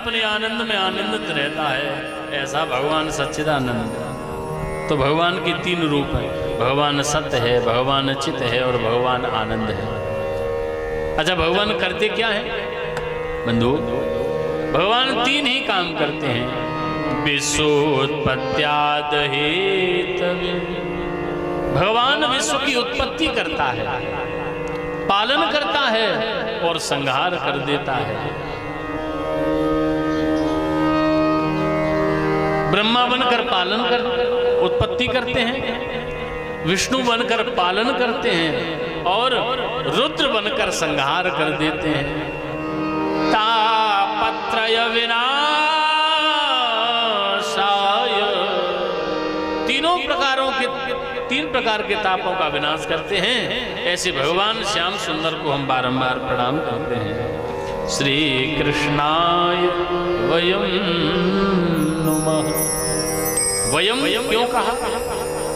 अपने आनंद में आनंदित रहता है, ऐसा भगवान सच्चिदानंद। तो भगवान के तीन रूप हैं, भगवान सत्य है, भगवान चित है और भगवान आनंद है। अच्छा, भगवान करते क्या है बंधु? भगवान तीन ही काम करते हैं। विश्वोत्पत्त्याद हेतवे, भगवान विश्व की उत्पत्ति करता है, पालन करता है और संहार कर देता है। ब्रह्मा बनकर पालन कर उत्पत्ति करते हैं, विष्णु बनकर पालन करते हैं और रुद्र बनकर संहार कर देते हैं। तापत्रय विनाशाय, तीन प्रकार के तापों का विनाश करते हैं। ऐसे भगवान श्याम सुंदर को हम बारंबार प्रणाम करते हैं। श्री कृष्णाय वयम नमः। वयम क्यों कहा?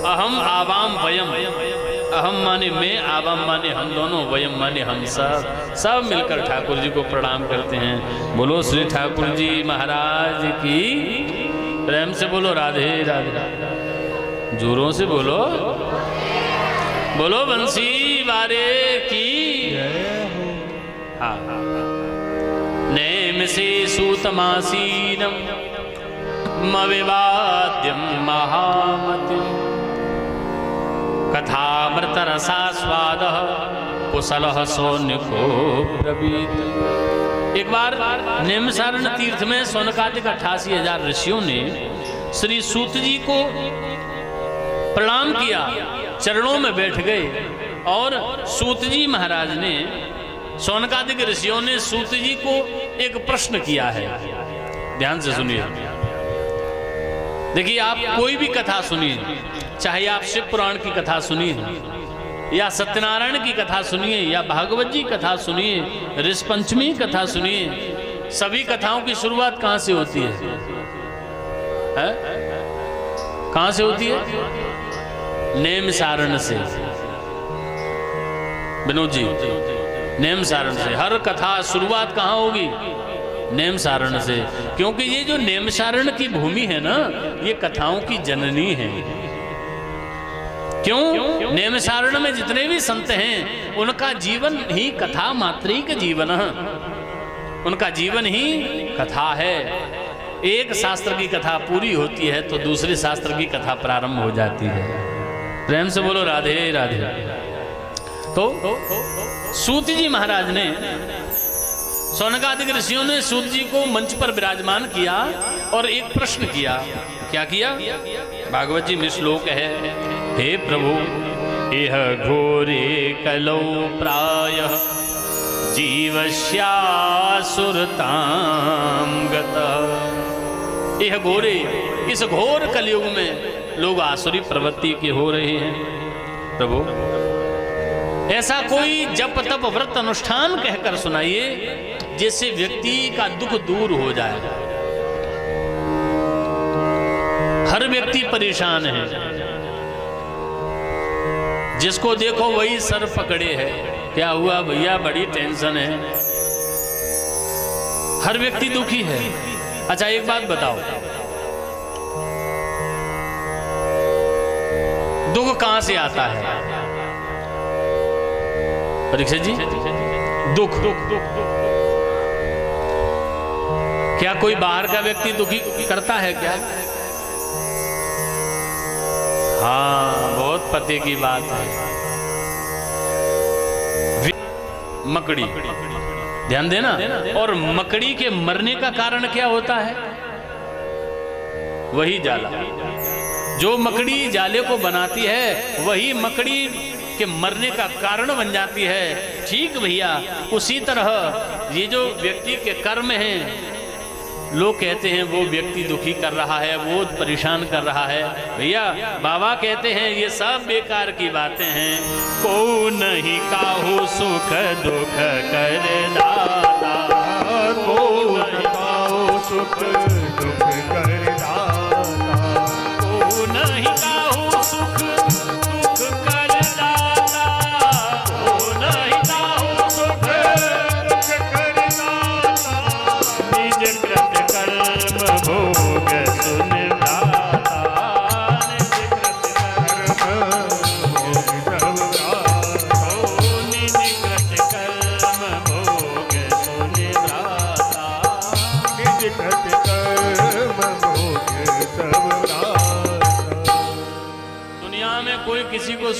अहम आवाम वयम। अहम माने मैं, आवाम माने हम दोनों, वयम माने हम सब मिलकर ठाकुर जी को प्रणाम करते हैं। बोलो श्री ठाकुर जी महाराज की। प्रेम से बोलो राधे राधे। जोरों से बोलो, बोलो बंसी वारे की। हाँ, नेम से सूतमासीनम मविवाद्यम महामतिम कथामृत रसास्वाद कुशलः सौनिको ब्रवीत। एक बार निम्सारण तीर्थ में सौनकादिक 88,000 ऋषियों ने श्री सूत जी को प्रणाम किया, चरणों में बैठ गए और सूत जी महाराज ने, सौनकादिक ऋषियों ने सूत जी को एक प्रश्न किया है। ध्यान से सुनिए। देखिए, आप कोई भी कथा सुनिए, चाहे आप शिव पुराण की कथा सुनिए या सत्यनारायण की कथा सुनिए या भागवत जी कथा सुनिए, ऋषि पंचमी कथा सुनिए, सभी कथाओं की शुरुआत कहां से होती है? कहां से होती है? नेम सारण से। विनोद जी, नेम सारण से हर कथा शुरुआत कहां होगी? नेम सारण से। क्योंकि ये जो नेम सारण की भूमि है ना, ये कथाओं की जननी है। क्यों? नेम सारण में जितने भी संत हैं, उनका जीवन ही कथा मात्रिक जीवन है, उनका जीवन ही कथा है। एक शास्त्र की कथा पूरी होती है तो दूसरे शास्त्र की कथा प्रारंभ हो जाती है। प्रेम से बोलो राधे राधे। तो सूत जी महाराज ने, सौनकादिक ऋषियों ने सूत जी को मंच पर विराजमान किया और एक प्रश्न किया। क्या किया? भागवत जी में श्लोक है, हे प्रभु, यह घोरे कलौ प्रायः जीवस्यासुरतां गतः। यह घोरे, इस घोर कलयुग में लोग आसुरी प्रवृत्ति के हो रहे हैं। प्रभु, ऐसा कोई जप तप व्रत अनुष्ठान कहकर सुनाइए जिससे व्यक्ति का दुख दूर हो जाए। हर व्यक्ति परेशान है, जिसको देखो वही सर पकड़े है। क्या हुआ भैया? बड़ी टेंशन है। हर व्यक्ति दुखी है। अच्छा, एक बात बताओ, दुख कहां से आता है? परीक्षित जी, दुख क्या कोई बाहर का व्यक्ति दुखी करता है क्या? हाँ, बहुत पते की बात है। मकड़ी, ध्यान देना। और मकड़ी के मरने का कारण क्या होता है? वही जाला। जो मकड़ी जाले को बनाती है, वही मकड़ी के मरने का कारण बन जाती है। ठीक भैया, उसी तरह ये जो व्यक्ति के कर्म हैं, लोग कहते हैं वो व्यक्ति दुखी कर रहा है, वो परेशान कर रहा है। भैया, बाबा कहते हैं ये सब बेकार की बातें हैं। को नहीं काहू सुख दुख कर दाता, को नहीं काहू सुख दुख कर दाता, को नहीं काहू सुख दुख कर दाता, को नहीं काहू सुख दुख कर दाता, निज कृत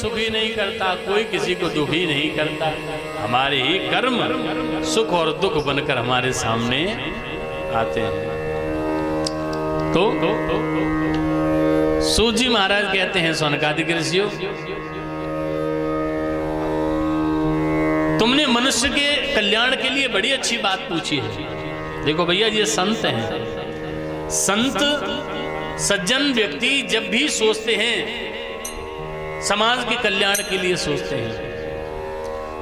सुखी नहीं करता, कोई किसी को दुखी नहीं करता। हमारे ही कर्म सुख और दुख बनकर हमारे सामने आते हैं। तो सूत जी महाराज कहते हैं सौनकादिक ऋषियों, तुमने मनुष्य के कल्याण के लिए बड़ी अच्छी बात पूछी है। देखो भैया, ये संत हैं। संत सज्जन व्यक्ति जब भी सोचते हैं समाज के कल्याण के लिए सोचते हैं।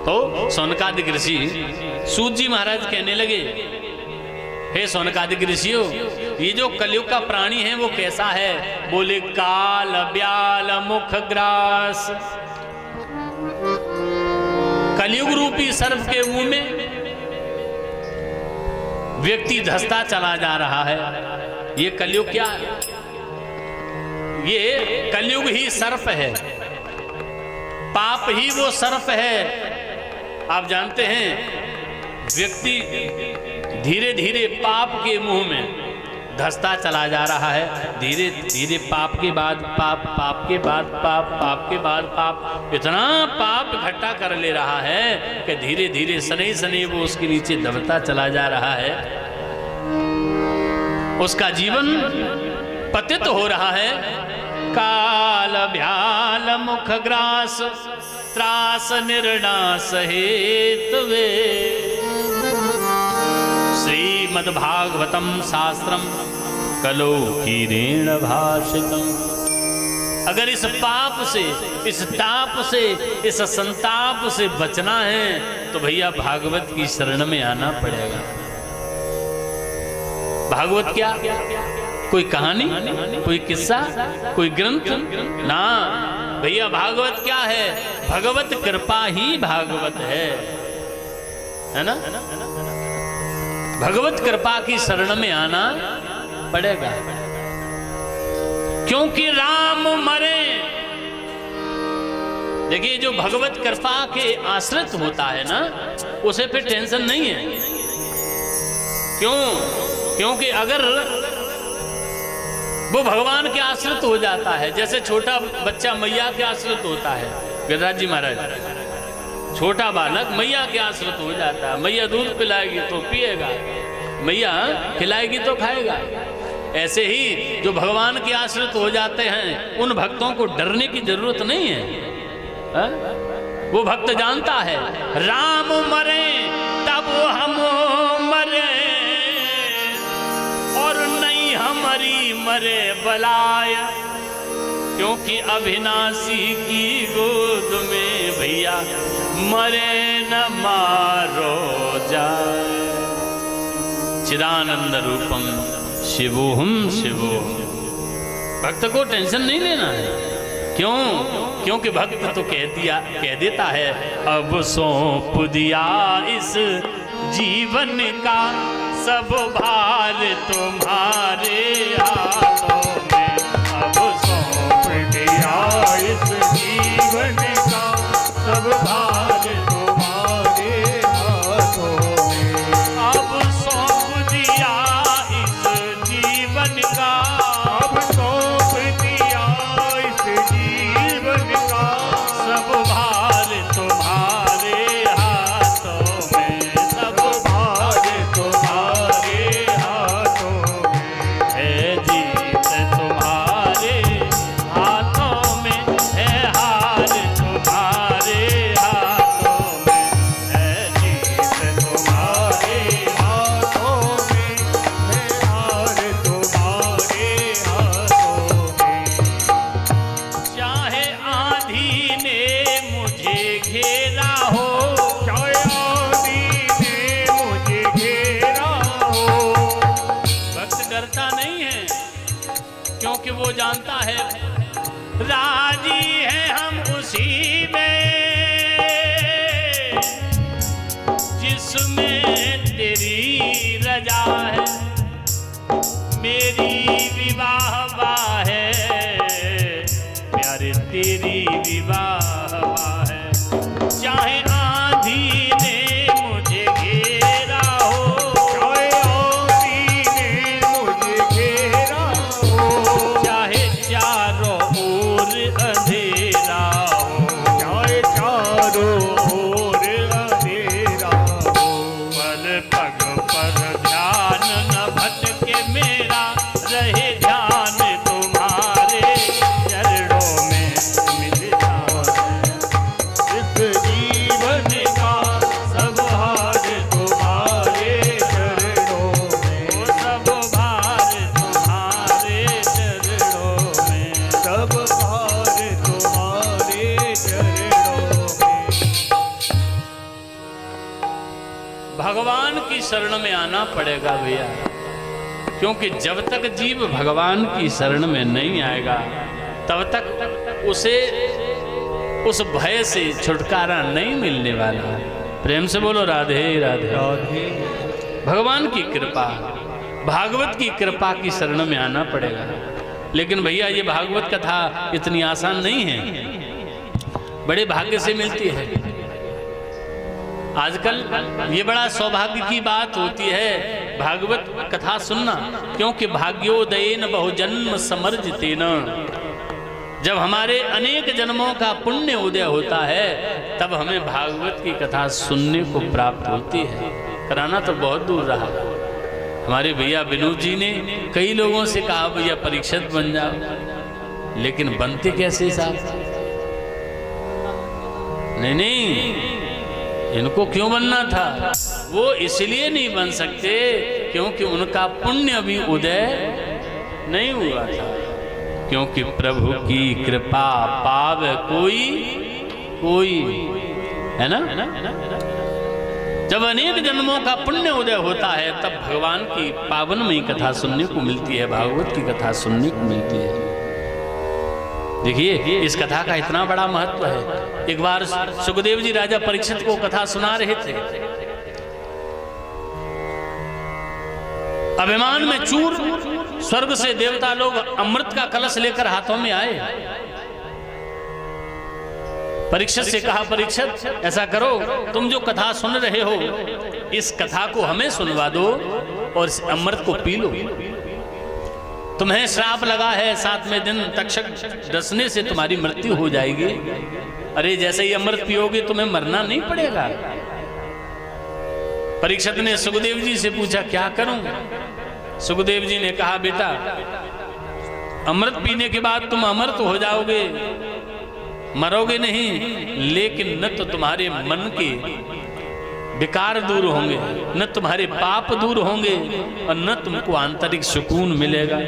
तो सौनकादिक ऋषि सूत जी महाराज कहने लगे, हे सौनकादिक ऋषियों, ये जो कलयुग का प्राणी है वो कैसा है? बोले, काल ब्याल मुख ग्रास। कलयुग रूपी सर्प के मुंह में व्यक्ति धंसता चला जा रहा है। ये कलयुग क्या है? ये कलयुग ही सर्प है, पाप ही वो सर्प है। आप जानते हैं व्यक्ति धीरे धीरे पाप के मुंह में धंसता चला जा रहा है। धीरे धीरे पाप के बाद पाप, पाप के बाद पाप, पाप के बाद पाप, इतना पाप इकट्ठा कर ले रहा है कि धीरे धीरे शनै शनै वो उसके नीचे दबता चला जा रहा है। उसका जीवन पतित हो रहा है। काल भ्याल मुख ग्रास, त्रास निर्णास हेतवे। श्रीमद्भागवतम शास्त्रम कलो कीरेण भाषितम। अगर इस पाप से, इस ताप से, इस संताप से बचना है तो भैया भागवत की शरण में आना पड़ेगा। भागवत क्या? कोई कहानी, कोई किस्सा, कोई ग्रंथ ना भैया। भागवत क्या है? भगवत कृपा ही भागवत है ना? भगवत कृपा की शरण में आना पड़ेगा, क्योंकि राम मरे। देखिए, जो भगवत कृपा के आश्रित होता है ना, उसे फिर टेंशन नहीं है। क्यों? क्योंकि अगर वो भगवान के आश्रित हो जाता है, जैसे छोटा बच्चा मैया के आश्रित होता है। गिरिराज जी महाराज, छोटा बालक मैया के आश्रित हो जाता है। मैया दूध पिलाएगी तो पिएगा, मैया खिलाएगी तो खाएगा। ऐसे ही जो भगवान के आश्रित हो जाते हैं, उन भक्तों को डरने की जरूरत नहीं है। हा? वो भक्त जानता है राम मरे तब हम मरे, और नहीं हमारी मरे बलाया। क्योंकि अविनाशी की गोद में भैया मरे न मारो जाए। चिदानंद रूपम शिवोहम शिवोहम। भक्त को टेंशन नहीं लेना है। क्यों? क्योंकि भक्त तो कह देता है, अब सौंप दिया इस जीवन का सब भार तुम्हारे हाथों में। अब सौंप दिया इस जीवन का सब भार तुम्हारे हाथों में। अब सौंप दिया इस जीवन का, अब सौंप दिया इस जीवन का सब भार तुम्हारे हाथों में। सब भार तुम्हारे हाथों में है, जीत तुम्हारे हाथों में है, हार तुम्हारे हाथों में है, जीत तुम्हारे हाथों में है, हार तुम्हारे हाथों में। चाहे आंधी ने मुझे घेरा हो, चाहे आंधी ने मुझे घेरा हो, भक्त डरता नहीं है, क्योंकि वो जानता है राजी है हम उसी में जिसमें तेरी रजा है। मेरी विवाह है प्यारे, तेरी विवाह है। चाहे आंधी ने मुझे घेरा हो, चाहे आंधी ने मुझे घेरा हो, चाहे चारों ओर अंधेरा जीवन का सब हार तुम्हारे चरणों में, सब भार तुम्हारे चरणों में, सब हार तुम्हारे चरणों में। भगवान की शरण में आना पड़ेगा भैया, क्योंकि जब तक जीव भगवान की शरण में नहीं आएगा तब तक उसे उस भय से छुटकारा नहीं मिलने वाला। प्रेम से बोलो राधे राधे राधे। भगवान की कृपा, भागवत की कृपा की शरण में आना पड़ेगा। लेकिन भैया ये भागवत कथा इतनी आसान नहीं है, बड़े भाग्य से मिलती है। आजकल ये बड़ा सौभाग्य की बात होती है भागवत कथा सुनना, क्योंकि भाग्योदयेन बहुजन्म समर्जितेन, जब हमारे अनेक जन्मों का पुण्य उदय होता है तब हमें भागवत की कथा सुनने को प्राप्त होती है। कराना तो बहुत दूर रहा। हमारे भैया विनोद जी ने कई लोगों से कहा भैया परीक्षित बन जाओ, लेकिन बनते कैसे साहब? नहीं, इनको क्यों बनना था? वो इसलिए नहीं बन सकते क्योंकि उनका पुण्य अभी उदय नहीं हुआ था। क्योंकि प्रभु की कृपा पावे कोई है ना। जब अनेक जन्मों का पुण्य उदय होता है तब भगवान की पावनमयी कथा सुनने को मिलती है, भागवत की कथा सुनने को मिलती है। देखिए इस कथा का इतना बड़ा महत्व है। एक बार सुखदेव जी राजा परीक्षित को कथा सुना रहे थे। अभिमान में चूर स्वर्ग से देवता लोग अमृत का कलश लेकर हाथों में आए। परीक्षित से कहा, परीक्षित ऐसा करो, तुम जो कथा सुन रहे हो इस कथा को हमें सुनवा दो और इस अमृत को पी लो। तुम्हें श्राप लगा है 7वें दिन तक्षक डसने से तुम्हारी मृत्यु हो जाएगी। अरे जैसे ही अमृत पियोगे तुम्हें मरना नहीं पड़ेगा। परीक्षित ने सुखदेव जी से पूछा क्या करूं? सुखदेव जी ने कहा बेटा अमृत पीने के बाद तुम अमृत हो जाओगे, मरोगे नहीं, लेकिन न तो तुम्हारे मन के विकार दूर होंगे, न तुम्हारे पाप दूर होंगे और न तुमको आंतरिक सुकून मिलेगा।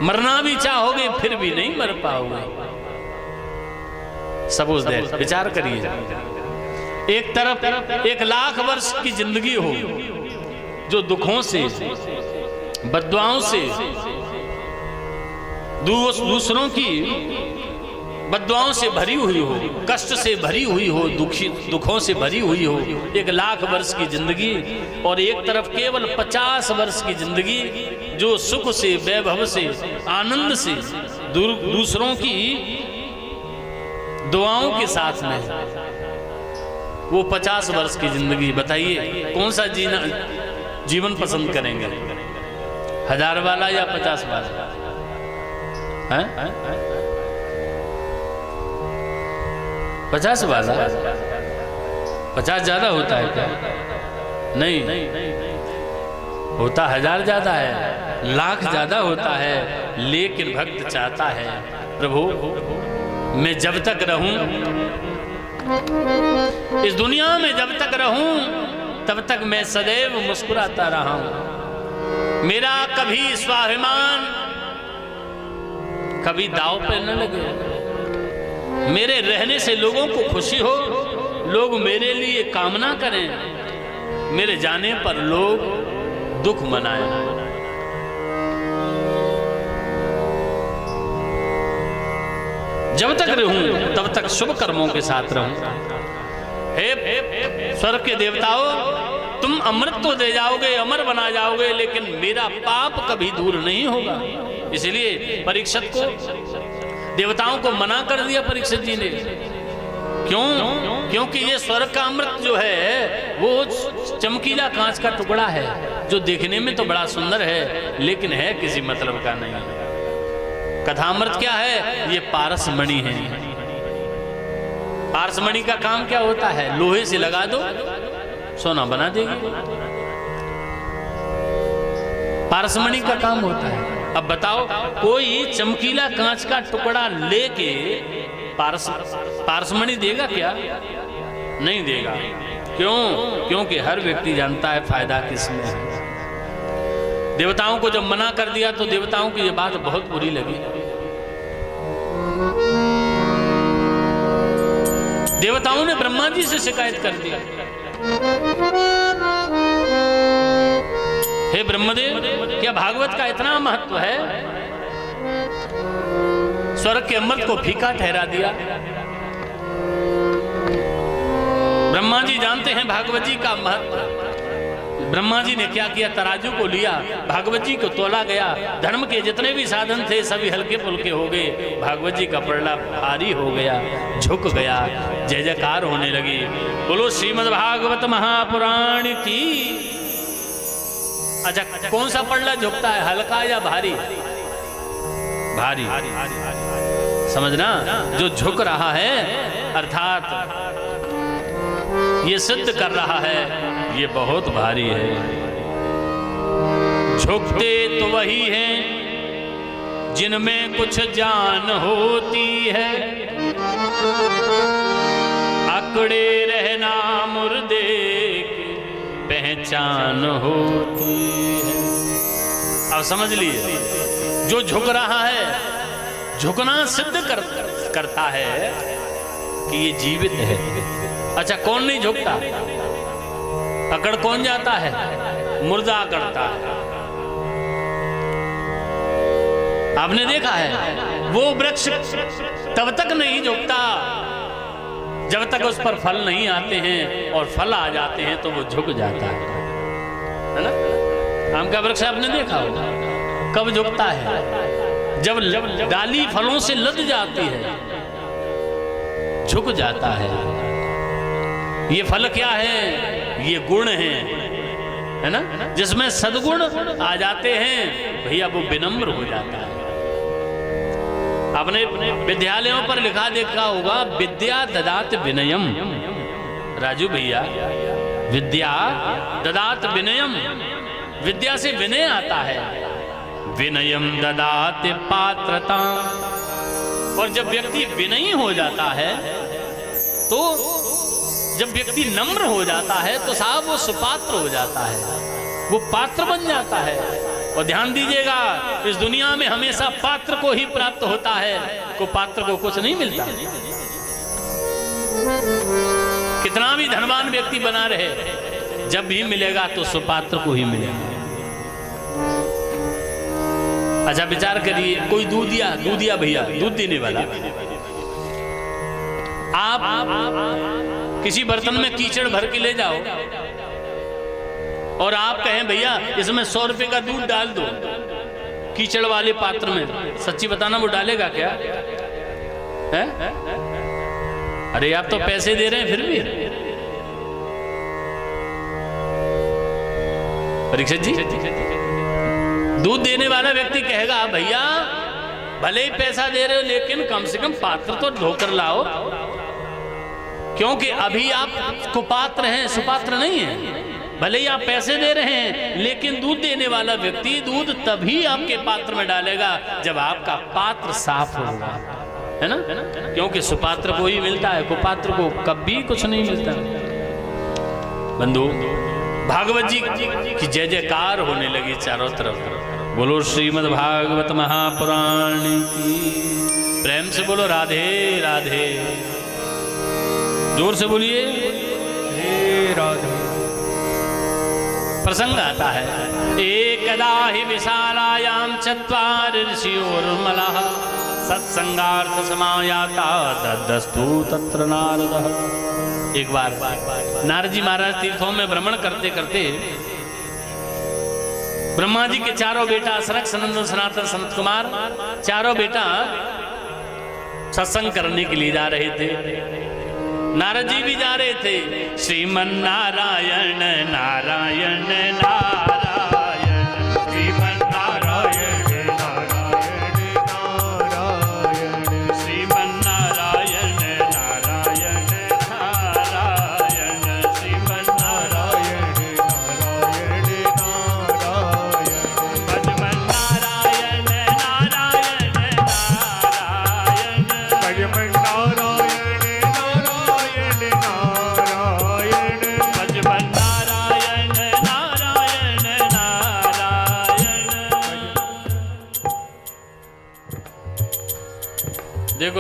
मरना भी चाहोगे फिर भी नहीं मर पाओगे। सपोज दैट, विचार करिए, एक तरफ 1,00,000 वर्ष की जिंदगी हो जो दुखों से, बद्दुआओं से, दूसरों की बद्दुआओं से भरी हुई हो, कष्ट से भरी हुई हो, दुखों से भरी हुई हो, 1,00,000 वर्ष की जिंदगी, और एक तरफ केवल 50 वर्ष की जिंदगी जो सुख से, वैभव से, आनंद से, दूसरों की दुआओं के साथ में वो 50 वर्ष की जिंदगी। बताइए कौन सा जीवन पसंद करेंगे, 1000 वाला या 50 वाला? हैं? 50 वाला? 50 ज्यादा होता है क्या? नहीं होता, 1000 ज्यादा है, 1,00,000 ज्यादा होता है। लेकिन भक्त चाहता है प्रभु मैं जब तक रहूं इस दुनिया में, जब तक रहूं तब तक मैं सदैव मुस्कुराता रहा हूं। मेरा कभी स्वाभिमान कभी दांव पे न लगे, मेरे रहने से लोगों को खुशी हो, लोग मेरे लिए कामना करें, मेरे जाने पर लोग दुख मनाएं। जब तक रहूं तब तक शुभ कर्मों के साथ रहूं। हे स्वर्ग के देवताओं, तुम अमृत तो दे जाओगे, अमर बना जाओगे, लेकिन मेरा पाप कभी दूर नहीं होगा। इसलिए परीक्षित को, देवताओं को मना कर दिया परीक्षित जी ने। क्यों? क्योंकि ये स्वर्ग का अमृत जो है वो चमकीला कांच का टुकड़ा है, जो देखने में तो बड़ा सुंदर है लेकिन है किसी मतलब का नहीं। कथामृत क्या है? ये पारसमणि है। पारसमणि का काम क्या होता है? लोहे से लगा दो सोना बना देगी। पारसमणि का काम होता है। अब बताओ, कोई चमकीला कांच का टुकड़ा लेके पारसमणि देगा क्या? नहीं देगा। क्यों? क्योंकि हर व्यक्ति जानता है फायदा किसमें है। देवताओं को जब मना कर दिया तो देवताओं की ये बात बहुत बुरी लगी। देवताओं ने ब्रह्मा जी से शिकायत कर दी, हे ब्रह्मदेव, क्या भागवत का इतना महत्व है? स्वर्ग के अमृत को फीका ठहरा दिया। ब्रह्मा जी जानते हैं भागवत जी का महत्व। ब्रह्मा जी ने क्या किया? तराजू को लिया, भागवत जी को तोला गया। धर्म के जितने भी साधन थे सभी हल्के फुल्के हो गए। भागवत जी का पलड़ा भारी हो गया, झुक गया, जय जयकार होने लगी। बोलो श्रीमद् भागवत महापुराण की। अच्छा, कौन सा पलड़ा झुकता है, हल्का या भारी? भारी। समझना, जो झुक रहा है अर्थात ये सिद्ध कर रहा है ये बहुत भारी है। झुकते तो वही हैं जिनमें कुछ जान होती है, अकड़े रहना मुर्दे की पहचान होती है। अब समझ लीजिए, जो झुक रहा है, झुकना सिद्ध करता है कि ये जीवित है। अच्छा, कौन नहीं झुकता? अकड़ कौन जाता है? मुर्दा अकड़ता है। आपने देखा है वो वृक्ष तब तक नहीं झुकता जब तक उस पर फल नहीं आते हैं, और फल आ जाते हैं तो वो झुक जाता है ना? आम का वृक्ष आपने देखा होगा, कब झुकता है? जब डाली फलों से लद जाती है, झुक जाता है। ये फल क्या है? ये गुण है ना? जिसमें सद्गुण आ जाते हैं भैया वो विनम्र हो जाता है। आपने विद्यालयों पर लिखा देखा होगा, विद्या ददात विनयम। राजू भैया, विद्या ददात विनयम, विद्या से विनय आता है। विनयम ददात पात्रता। और जब व्यक्ति विनयी हो जाता है, तो जब व्यक्ति नम्र हो जाता है तो साहब वो सुपात्र हो जाता है, वो पात्र बन जाता है। और ध्यान दीजिएगा, इस दुनिया में हमेशा पात्र को ही प्राप्त होता है, को पात्र को कुछ नहीं मिलता। कितना भी धनवान व्यक्ति बना रहे, जब भी मिलेगा तो सुपात्र को ही मिलेगा। अच्छा, विचार करिए, कोई दूधिया भैया, दूध देने वाला, आप किसी बर्तन में कीचड़ भर के ले जाओ और आप कहें भैया इसमें 100 रुपए का दूध डाल दो कीचड़ वाले पात्र में, सच्ची बताना वो डालेगा क्या? है? अरे आप तो पैसे दे रहे हैं फिर भी। परीक्षित जी, दूध देने वाला व्यक्ति कहेगा भैया भले ही पैसा दे रहे हो लेकिन कम से कम पात्र तो धोकर लाओ, क्योंकि अभी आप कुपात्र हैं, सुपात्र नहीं है। भले ही आप पैसे दे रहे हैं लेकिन दूध देने वाला व्यक्ति दूध तभी आपके पात्र में डालेगा जब आपका पात्र साफ होगा, है ना? क्योंकि सुपात्र को ही मिलता है, कुपात्र को कभी कुछ नहीं मिलता। बंधु, भागवत जी की जय जयकार होने लगी चारों तरफ। बोलो श्रीमद् भागवत महापुराण की। प्रेम से बोलो राधे राधे, जोर से बोलिए हे राधे। प्रसंग आता है, एकदा हि विशालायां चत्वारि ऋषियोर्मलः सत्संगार्थ समायाता ददस्तु तत्र नारदः। एक बार नारद जी महाराज तीर्थों में भ्रमण करते करते ब्रह्मा जी के चारों बेटा सरक, सनंदन, सनातन, सनत कुमार चारों बेटा सत्संग करने के लिए जा रहे थे। नारद जी भी जा रहे थे। श्रीमन नारायण नारायण नारायण, श्रीमन नारायण नारायण नारायण, श्रीमन नारायण नारायण नारायण, श्रीमन नारायण नारायण नारायण, भजमन नारायण नारायण नारायण, भजमन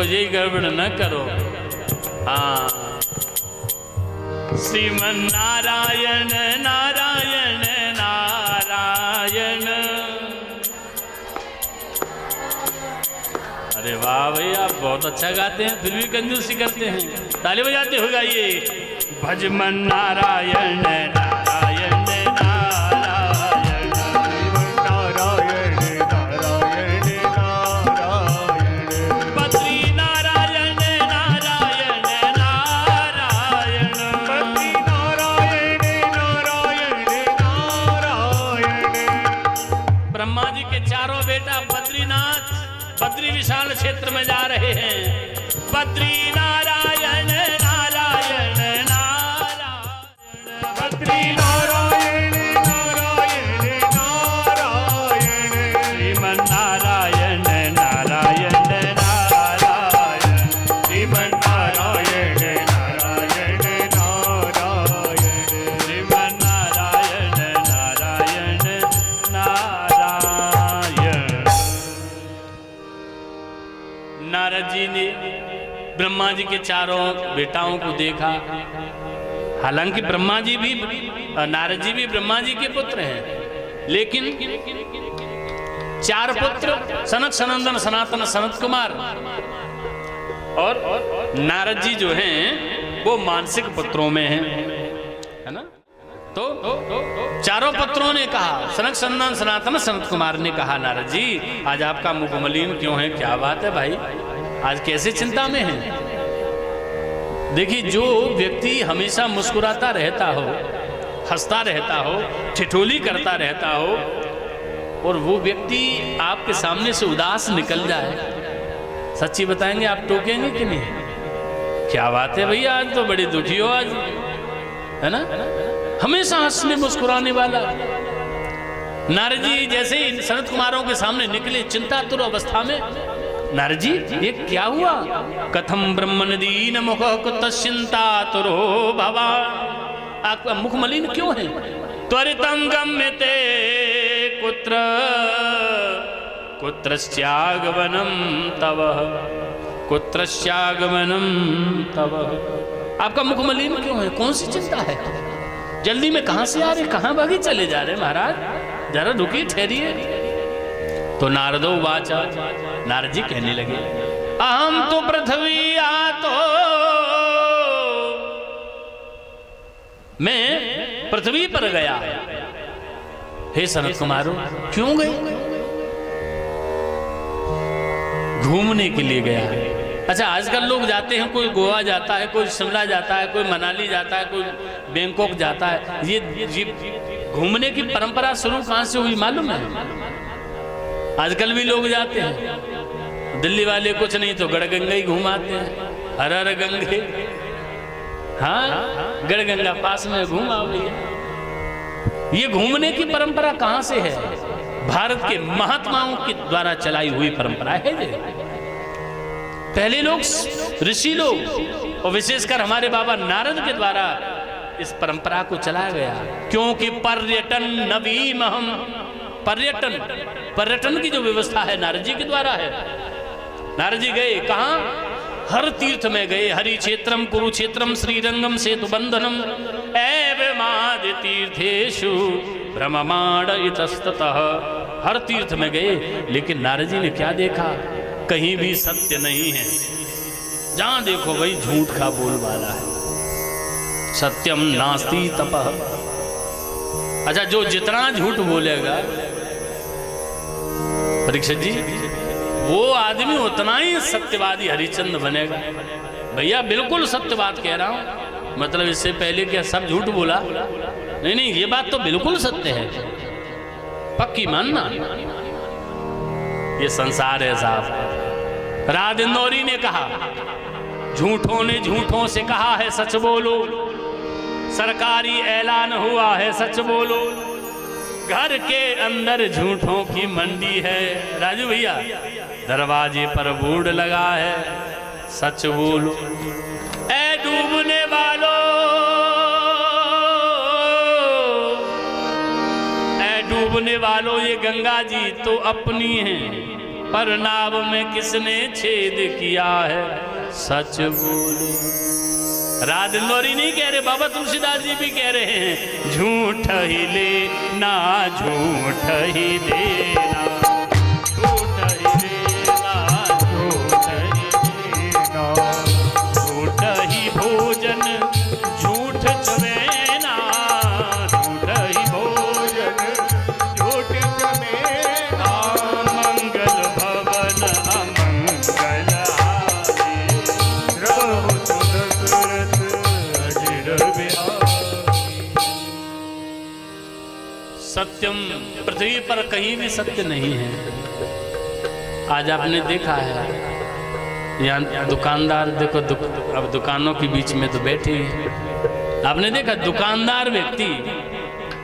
देखो यही गड़बड़ न करो। हाँ, श्रीमन नारायण नारायण नारायण। अरे वाह भाई, आप बहुत अच्छा गाते हैं, फिर भी कंजूसी करते हैं। ताली बजाते हो गाइए। भजमन नारायण नारायण नारायण नारायण नारायण नारायण। बद्री नारायण नारायण नारायण। बद्री नारायण नारायण नारायण। ब्रह्मा जी के चारों बेटा बद्रीनाथ बद्री विशाल क्षेत्र में जा रहे हैं। बद्री नारायण नारायण नारायण। बद्री नारायण नारायण नारायण। श्रीमन नारायण नारायण नारायण। श्रीमन नारायण नारायण नारायण। श्रीमन नारायण नारायण नारायण। नारद जी ने ब्रह्मा जी के चारों बेटाओं को देखा। हालांकि ब्रह्मा जी भी नारद जी भी ब्रह्मा जी के पुत्र हैं, लेकिन चार पुत्र सनक सनंदन सनातन सनत कुमार और नारद जी जो हैं वो मानसिक पुत्रों में हैं, है ना। तो चारों पुत्रों ने कहा, सनक सनंदन सनातन सनत कुमार ने कहा, नारद जी आज आपका मुख मलिन क्यों है? क्या बात है भाई, आज कैसे चिंता में है? देखिए, जो व्यक्ति हमेशा मुस्कुराता रहता हो, हंसता रहता हो, ठिठोली करता रहता हो, और वो व्यक्ति आपके सामने से उदास निकल जाए, सच्ची बताएंगे आप टोकेंगे कि नहीं? क्या बात है भैया, आज तो बड़ी दुखी हो आज, है ना। हमेशा हंसने मुस्कुराने वाला नारद जी जैसे ही सनत कुमारों के सामने निकले चिंतातुर अवस्था में, नारद जी ये क्या हुआ? कथम ब्रह्मन दीन मुख कुतश्चिंतातुरो भवान। आपका मुख मलिन क्यों है? त्वरितम गम्यते कुत्र कुत्रस्यागमनम तव कुत्रस्यागमनम तव। आपका मुख मलिन क्यों है? कौन सी चिंता है? जल्दी में कहां से आ रहे, कहां भागे चले जा रहे महाराज? जरा रुकिए, ठहरिए। तो नारदो वाचा, नारद जी कहने लगे, अहम तो पृथ्वी आतो, मैं पृथ्वी पर गया। हे सनत कुमारों, क्यों गए? घूमने के लिए गया। अच्छा, आजकल लोग जाते हैं, कोई गोवा जाता है, कोई शिमला जाता है, कोई मनाली जाता है, कोई बैंकॉक जाता है। ये घूमने की परंपरा शुरू कहां से हुई मालूम है? आजकल भी लोग जाते हैं। दिल्ली वाले कुछ नहीं तो गढ़गंगा ही घुमाते हैं, हर हर गंगे। हाँ, गढ़गंगा पास में घूमा भैया। ये घूमने की परंपरा कहां से है? भारत के महात्माओं के द्वारा चलाई हुई परंपरा है ये। पहले लोग, ऋषि लोग, और विशेषकर हमारे बाबा नारद के द्वारा इस परंपरा को चलाया गया। क्योंकि पर्यटन नवीम हम, पर्यटन की जो व्यवस्था है नारद जी के द्वारा है। नारद जी गए कहां? हर तीर्थ में गए। हरि क्षेत्रम कुरुक्षेत्रम श्रीरंगम सेतु बंधनम एवमादि तीर्थेषु भ्रममाण इतस्ततः। हर तीर्थ में गए, लेकिन नारद जी ने क्या देखा? कहीं भी सत्य नहीं है। जहां देखो भाई झूठ का बोलबाला है। सत्यम नास्ति तपः। अच्छा, जो जितना झूठ बोलेगा परीक्षित जी, वो आदमी उतना ही सत्यवादी हरिश्चंद्र बनेगा। भैया बिल्कुल सत्य बात कह रहा हूं, मतलब इससे पहले क्या सब झूठ बोला? नहीं, ये बात तो बिल्कुल सत्य है, पक्की मानना। ये संसार है साहब। राज इंदौरी ने कहा, झूठों ने झूठों से कहा है सच बोलो, सरकारी ऐलान हुआ है सच बोलो, घर के अंदर झूठों की मंडी है। राजू भैया, दरवाजे पर बोर्ड लगा है सच बोलो। ऐ डूबने वालों, ऐ डूबने वालों, ये गंगा जी तो अपनी है, पर नाव में किसने छेद किया है, सच बोलो। राज इंदौरी नहीं कह रहे, बाबा तुलसीदास जी भी कह रहे हैं, झूठ ही लेना झूठ ही देना, झूठ ही लेना झूठ ही देना, झूठ ही भोजन झूठ चवेना, झूठ ही भोजन झूठ जमेना, मंगल भवन अमंगल हारी, प्रभु सुदशरथ अजिर बिहारी। सत्यम पृथ्वी पर कहीं भी सत्य नहीं है। आज आपने देखा है यहाँ दुकानदार देखो अब दुकानों के बीच में तो बैठे हैं। आपने देखा दुकानदार व्यक्ति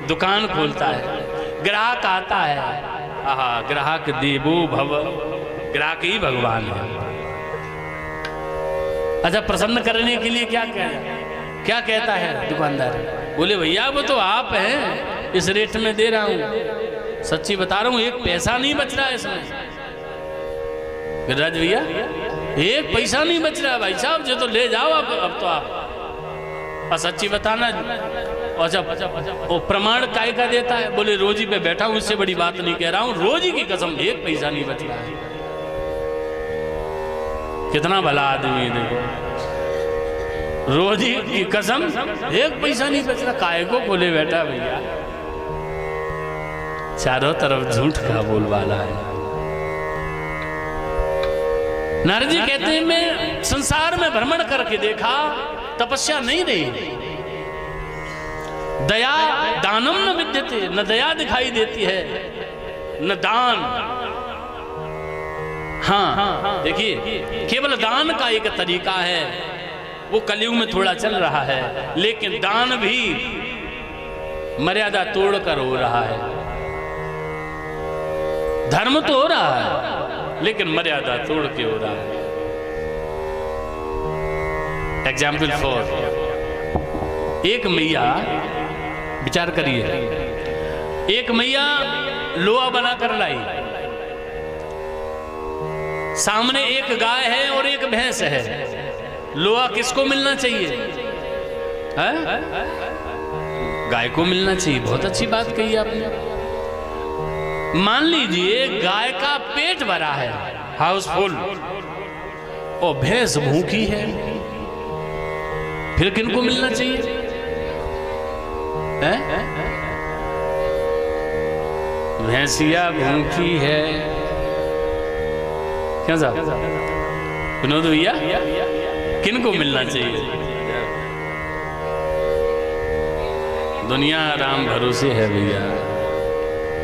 दुकान खोलता है, ग्राहक आता है, आहा ग्राहक देवो भव, ग्राहक ही भगवान है। अच्छा प्रसन्न करने के लिए क्या कहता है दुकानदार, बोले भैया वो तो आप हैं, इस रेट में दे रहा हूं, सच्ची बता रहा हूं, एक पैसा नहीं बच रहा है इसमें। गिरिराज भैया एक पैसा नहीं बच रहा है भाई साहब, जो तो ले जाओ अब तो आप, और सच्ची बताना। अच्छा वो प्रमाण काय का देता है, बोले रोजी पे बैठा हूं, इससे बड़ी बात नहीं कह रहा हूं, रोजी की कसम एक पैसा नहीं बच रहा है। कितना भला आदमी है देखो, रोजी की कसम एक पैसा नहीं बच रहा, काय को खोले बैठा भैया। चारों तरफ झूठ का बोलबाला है। नारद जी कहते हैं मैं संसार में भ्रमण करके देखा, तपस्या नहीं रही, दया दानम न विद्यते, न दया दिखाई देती है न दान। हाँ देखिए केवल दान का एक तरीका है, वो कलयुग में थोड़ा चल रहा है, लेकिन दान भी मर्यादा तोड़कर हो रहा है। धर्म तो हो रहा है लेकिन मर्यादा तोड़ के हो रहा है। एग्जाम्पल 4, एक मैया, विचार करिए, एक मैया लोहा बनाकर लाई, सामने एक गाय है और एक भैंस है, लोहा किसको मिलना चाहिए? है? गाय को मिलना चाहिए। बहुत अच्छी बात कही आपने। मान लीजिए गाय का पेट भरा है, हाउसफुल, और भैंस भूखी है, फिर किनको मिलना चाहिए? भैंसिया भूखी है, क्या साहब विनोद भैया, किनको मिलना चाहिए? दुनिया राम भरोसे है भैया।